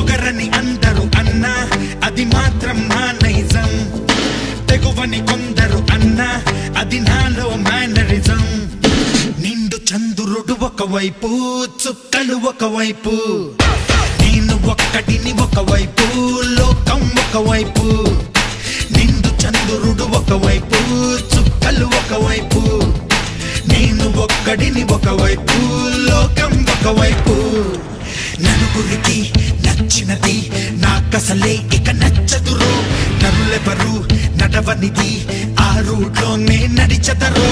పొగరని అందరూ అన్నా అది మాత్రం నా నైజం. తెగువని కొందరు అన్నా అది నాలో మేనరిజం. నిండు చంద్రుడు ఒకవైపు, చుక్కలు ఒకవైపు, నేను ఒక్కటిని ఒకవైపు, లోకం ఒకవైపు. నిండు చంద్రుడు ఒకవైపు, చుక్కలు ఒకవైపు, నేను ఒక్కడిని ఒకవైపు, లోకం ఒకవైపు. నలుగురికి నచ్చినది నాకసలే ఇక నచ్చదురో. నరులెవరు నడవనిది ఆ రూట్లోనే నడిచెదరో.